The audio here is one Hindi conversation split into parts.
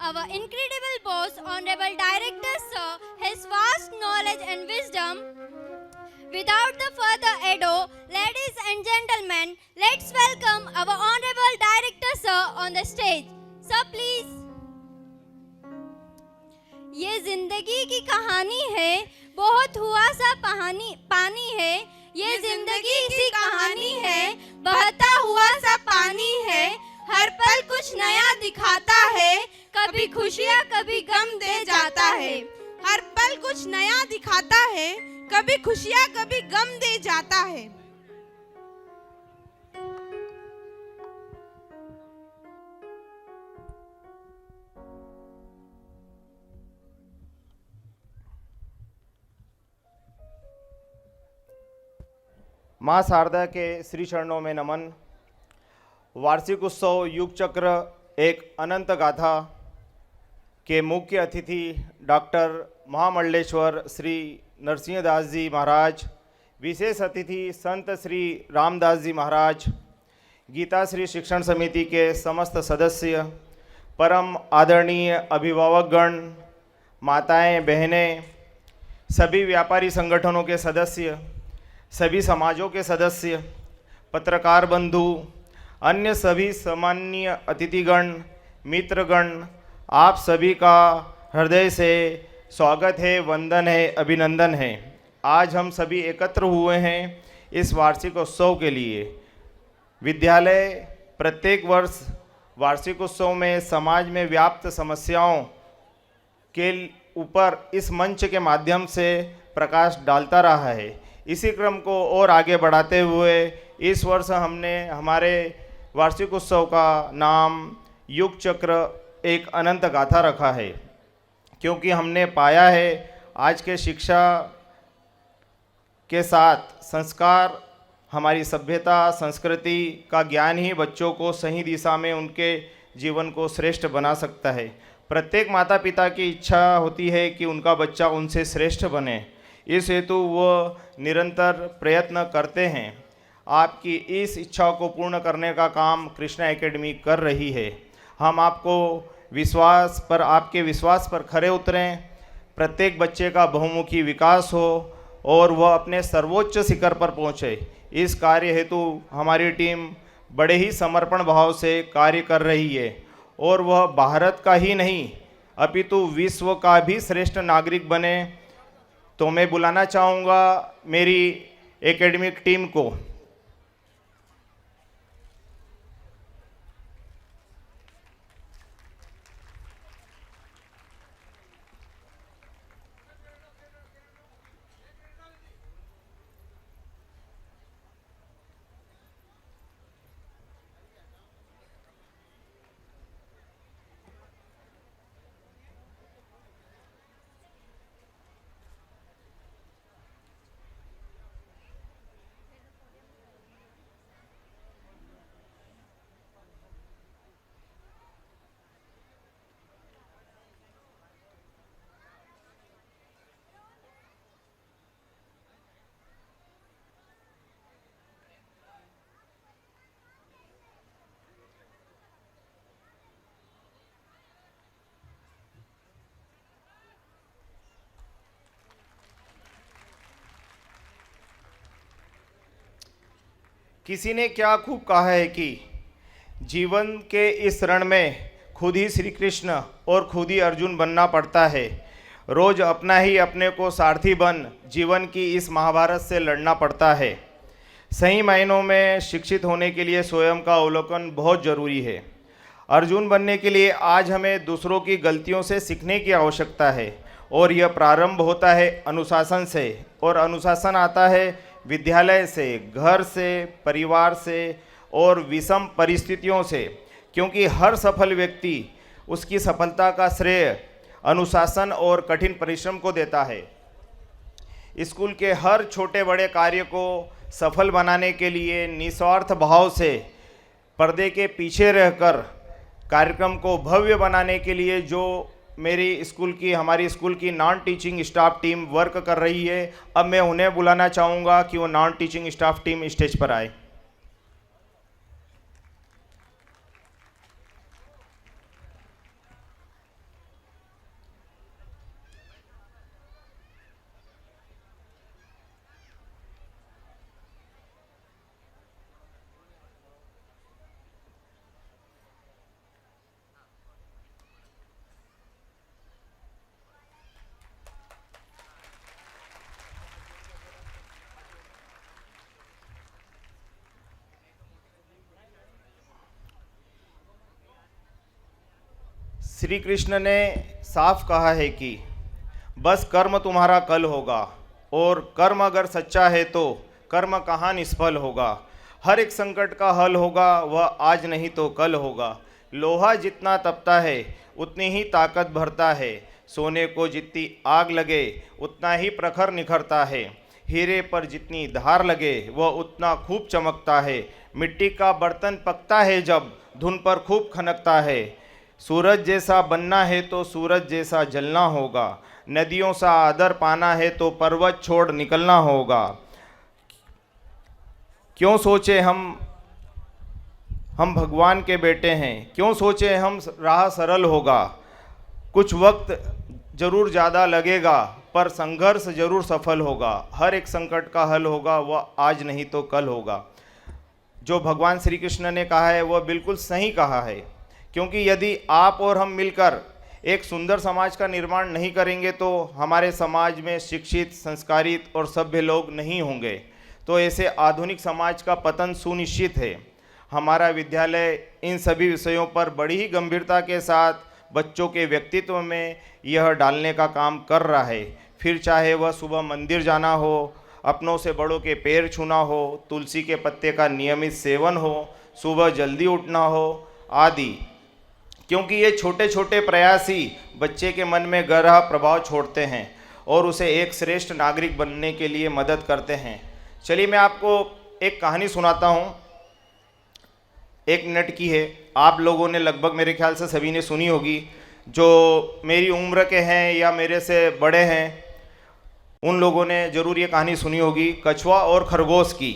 Our incredible boss, Honorable Director Sir, his vast knowledge and wisdom. Without the further ado, ladies and gentlemen, let's welcome our Honorable Director Sir on the stage. Sir, please. ये जिंदगी की कहानी है, बहुत हुआ सा पानी है। ये जिंदगी की कहानी है, बहता हुआ सा पानी है। हर पल कुछ नया दिखाता है, कभी खुशियाँ कभी गम दे जाता है। हर पल कुछ नया दिखाता है, कभी खुशियाँ कभी गम दे जाता है। माँ शारदा के श्री चरणों में नमन। वार्षिक उत्सव युग चक्र एक अनंत गाथा के मुख्य अतिथि डॉक्टर महामंडलेश्वर श्री नरसिंहदास जी महाराज, विशेष अतिथि संत श्री रामदास जी महाराज, गीता श्री शिक्षण समिति के समस्त सदस्य, परम आदरणीय अभिभावकगण, माताएं बहनें, सभी व्यापारी संगठनों के सदस्य, सभी समाजों के सदस्य, पत्रकार बंधु, अन्य सभी सामान्य अतिथिगण, मित्रगण, आप सभी का हृदय से स्वागत है, वंदन है, अभिनंदन है। आज हम सभी एकत्र हुए हैं इस वार्षिक उत्सव के लिए। विद्यालय प्रत्येक वर्ष वार्षिक उत्सव में समाज में व्याप्त समस्याओं के ऊपर इस मंच के माध्यम से प्रकाश डालता रहा है। इसी क्रम को और आगे बढ़ाते हुए इस वर्ष हमने हमारे वार्षिक उत्सव का नाम युग चक्र एक अनंत गाथा रखा है, क्योंकि हमने पाया है आज के शिक्षा के साथ संस्कार, हमारी सभ्यता संस्कृति का ज्ञान ही बच्चों को सही दिशा में उनके जीवन को श्रेष्ठ बना सकता है। प्रत्येक माता पिता की इच्छा होती है कि उनका बच्चा उनसे श्रेष्ठ बने, इस हेतु वो निरंतर प्रयत्न करते हैं। आपकी इस इच्छा को पूर्ण करने का काम कृष्णा एकेडमी कर रही है। हम आपके विश्वास पर खरे उतरें, प्रत्येक बच्चे का बहुमुखी विकास हो और वह अपने सर्वोच्च शिखर पर पहुँचे। इस कार्य हेतु हमारी टीम बड़े ही समर्पण भाव से कार्य कर रही है और वह भारत का ही नहीं अपितु विश्व का भी श्रेष्ठ नागरिक बने। तो मैं बुलाना चाहूँगा मेरी एकेडमिक टीम को। किसी ने क्या खूब कहा है कि जीवन के इस रण में खुद ही श्री कृष्ण और खुद ही अर्जुन बनना पड़ता है। रोज अपना ही अपने को सारथी बन जीवन की इस महाभारत से लड़ना पड़ता है। सही मायनों में शिक्षित होने के लिए स्वयं का अवलोकन बहुत जरूरी है। अर्जुन बनने के लिए आज हमें दूसरों की गलतियों से सीखने की आवश्यकता है और यह प्रारंभ होता है अनुशासन से, और अनुशासन आता है विद्यालय से, घर से, परिवार से और विषम परिस्थितियों से, क्योंकि हर सफल व्यक्ति उसकी सफलता का श्रेय अनुशासन और कठिन परिश्रम को देता है। स्कूल के हर छोटे बड़े कार्य को सफल बनाने के लिए निस्वार्थ भाव से पर्दे के पीछे रहकर कार्यक्रम को भव्य बनाने के लिए जो हमारी स्कूल की non teaching staff team work कर रही है, अब मैं उन्हें बुलाना चाहूँगा कि वो non teaching staff team stage पर आए। श्री कृष्ण ने साफ कहा है कि बस कर्म तुम्हारा कल होगा, और कर्म अगर सच्चा है तो कर्म कहाँ निष्फल होगा। हर एक संकट का हल होगा, वह आज नहीं तो कल होगा। लोहा जितना तपता है उतनी ही ताकत भरता है, सोने को जितनी आग लगे उतना ही प्रखर निखरता है। हीरे पर जितनी धार लगे वह उतना खूब चमकता है। मिट्टी का बर्तन पकता है जब धुन पर खूब खनकता है। सूरज जैसा बनना है तो सूरज जैसा जलना होगा। नदियों सा आदर पाना है तो पर्वत छोड़ निकलना होगा। क्यों सोचे हम भगवान के बेटे हैं, क्यों सोचे हम राह सरल होगा। कुछ वक्त जरूर ज़्यादा लगेगा पर संघर्ष जरूर सफल होगा। हर एक संकट का हल होगा, वह आज नहीं तो कल होगा। जो भगवान श्री कृष्ण ने कहा है वह बिल्कुल सही कहा है, क्योंकि यदि आप और हम मिलकर एक सुंदर समाज का निर्माण नहीं करेंगे तो हमारे समाज में शिक्षित, संस्कारित और सभ्य लोग नहीं होंगे, तो ऐसे आधुनिक समाज का पतन सुनिश्चित है। हमारा विद्यालय इन सभी विषयों पर बड़ी ही गंभीरता के साथ बच्चों के व्यक्तित्व में यह डालने का काम कर रहा है। फिर चाहे वह सुबह मंदिर जाना हो, अपनों से बड़ों के पैर छूना हो, तुलसी के पत्ते का नियमित सेवन हो, सुबह जल्दी उठना हो आदि, क्योंकि ये छोटे छोटे प्रयास ही बच्चे के मन में गहरा प्रभाव छोड़ते हैं और उसे एक श्रेष्ठ नागरिक बनने के लिए मदद करते हैं। चलिए मैं आपको एक कहानी सुनाता हूँ। 1 मिनट की है, आप लोगों ने लगभग मेरे ख्याल से सभी ने सुनी होगी। जो मेरी उम्र के हैं या मेरे से बड़े हैं उन लोगों ने ज़रूर ये कहानी सुनी होगी, कछुआ और खरगोश की।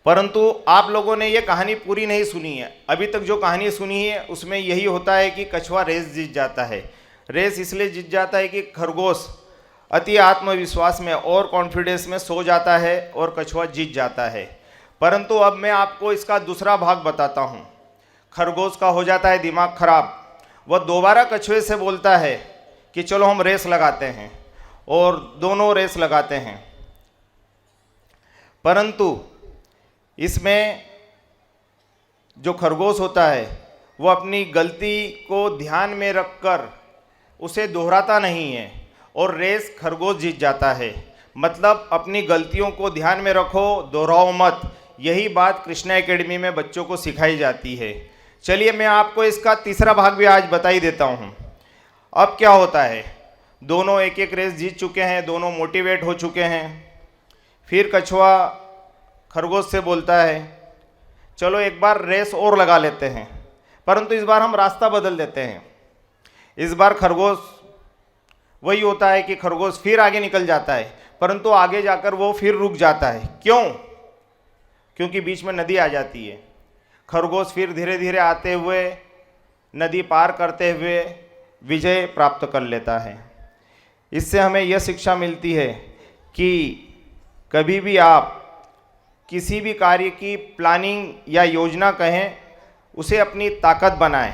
परंतु आप लोगों ने ये कहानी पूरी नहीं सुनी है। अभी तक जो कहानी सुनी है उसमें यही होता है कि कछुआ रेस जीत जाता है। रेस इसलिए जीत जाता है कि खरगोश अति आत्मविश्वास में और कॉन्फिडेंस में सो जाता है और कछुआ जीत जाता है। परंतु अब मैं आपको इसका दूसरा भाग बताता हूँ। खरगोश का हो जाता है दिमाग खराब। वह दोबारा कछुए से बोलता है कि चलो हम रेस लगाते हैं, और दोनों रेस लगाते हैं। परंतु इसमें जो खरगोश होता है वो अपनी गलती को ध्यान में रखकर उसे दोहराता नहीं है और रेस खरगोश जीत जाता है। मतलब अपनी गलतियों को ध्यान में रखो, दोहराओ मत। यही बात कृष्णा एकेडमी में बच्चों को सिखाई जाती है। चलिए मैं आपको इसका तीसरा भाग भी आज बता ही देता हूँ। अब क्या होता है, दोनों एक एक रेस जीत चुके हैं, दोनों मोटिवेट हो चुके हैं। फिर कछुआ खरगोश से बोलता है चलो एक बार रेस और लगा लेते हैं, परंतु इस बार हम रास्ता बदल देते हैं। इस बार खरगोश वही होता है कि खरगोश फिर आगे निकल जाता है, परंतु आगे जाकर वो फिर रुक जाता है। क्यों? क्योंकि बीच में नदी आ जाती है। खरगोश फिर धीरे धीरे आते हुए नदी पार करते हुए विजय प्राप्त कर लेता है। इससे हमें यह शिक्षा मिलती है कि कभी भी आप किसी भी कार्य की प्लानिंग या योजना कहें, उसे अपनी ताकत बनाएं,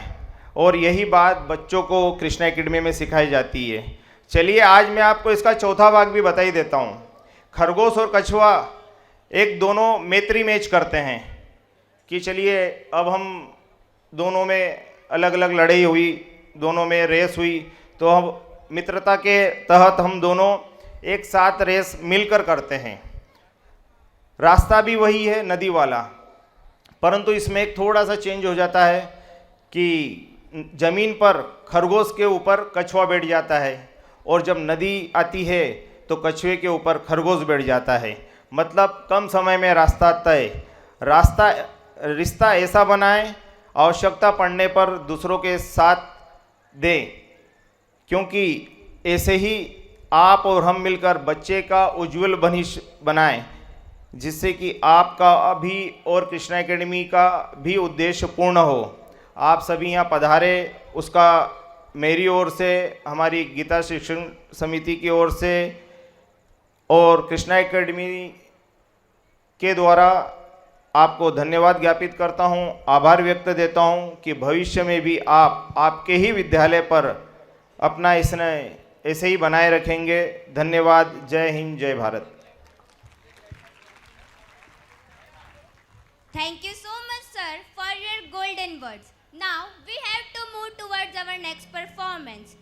और यही बात बच्चों को कृष्णा एकेडमी में सिखाई जाती है। चलिए आज मैं आपको इसका चौथा भाग भी बता ही देता हूँ। खरगोश और कछुआ एक दोनों मैत्री मैच करते हैं कि चलिए अब हम दोनों में अलग अलग लड़ाई हुई, दोनों में रेस हुई, तो अब मित्रता के तहत हम दोनों एक साथ रेस मिलकर करते हैं। रास्ता भी वही है, नदी वाला, परंतु इसमें एक थोड़ा सा चेंज हो जाता है कि ज़मीन पर खरगोश के ऊपर कछुआ बैठ जाता है, और जब नदी आती है तो कछुए के ऊपर खरगोश बैठ जाता है। मतलब कम समय में रास्ता तय। रिश्ता ऐसा बनाएं, आवश्यकता पड़ने पर दूसरों के साथ दें, क्योंकि ऐसे ही आप और हम मिलकर बच्चे का उज्जवल भविष्य बनाएं, जिससे कि आपका भी और कृष्णा एकेडमी का भी उद्देश्य पूर्ण हो। आप सभी यहाँ पधारे, उसका मेरी ओर से, हमारी गीता शिक्षण समिति की ओर से और कृष्णा एकेडमी के द्वारा आपको धन्यवाद ज्ञापित करता हूँ, आभार व्यक्त देता हूँ कि भविष्य में भी आप आपके ही विद्यालय पर अपना इसने ऐसे ही बनाए रखेंगे। धन्यवाद। जय हिंद, जय Bharat. Thank you so much, sir, for your golden words. Now we have to move towards our next performance.